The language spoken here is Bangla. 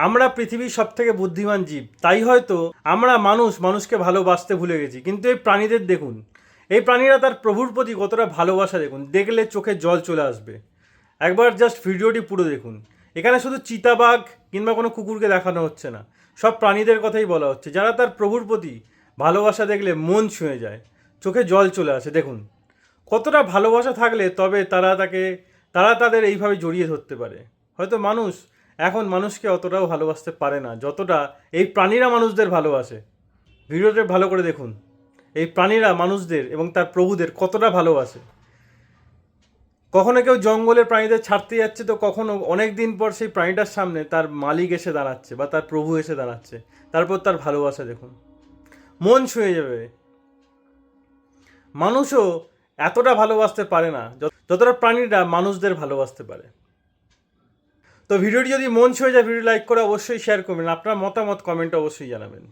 আমরা পৃথিবীর সবথেকে বুদ্ধিমান জীব, তাই হয়তো আমরা মানুষকে ভালোবাসতে ভুলে গেছি। কিন্তু এই প্রাণীদের দেখুন, এই প্রাণীরা তার প্রভুর প্রতি কতটা ভালোবাসা দেখুন, দেখলে চোখে জল চলে আসবে। একবার জাস্ট ভিডিওটি পুরো দেখুন। এখানে শুধু চিতাবাঘ কিংবা কোনো কুকুরকে দেখানো হচ্ছে না, সব প্রাণীদের কথাই বলা হচ্ছে, যারা তার প্রভুর প্রতি ভালোবাসা দেখলে মন ছুঁয়ে যায়, চোখে জল চলে আসে। দেখুন কতটা ভালোবাসা থাকলে তবে তারা তাদের এইভাবে জড়িয়ে ধরতে পারে। হয়তো মানুষ এখন মানুষকে অতটাও ভালোবাসতে পারে না যতটা এই প্রাণীরা মানুষদের ভালোবাসে। ভিডিওতে ভালো করে দেখুন এই প্রাণীরা মানুষদের এবং তার প্রভুদের কতটা ভালোবাসে। কখনো কেউ জঙ্গলের প্রাণীদের ছাড়তে যাচ্ছে, তো কখনো অনেক দিন পর সেই প্রাণীটার সামনে তার মালিক এসে দাঁড়াচ্ছে বা তার প্রভু এসে দাঁড়াচ্ছে, তারপর তার ভালোবাসা দেখুন, মন ছুঁয়ে যাবে। মানুষও এতটা ভালোবাসতে পারে না যতটা প্রাণীরা মানুষদের ভালোবাসতে পারে। তো ভিডিওটি যদি মন ছুঁয়ে যায়, ভিডিও লাইক করে অবশ্যই শেয়ার করবেন, আপনার মতামত কমেন্টে অবশ্যই জানাবেন।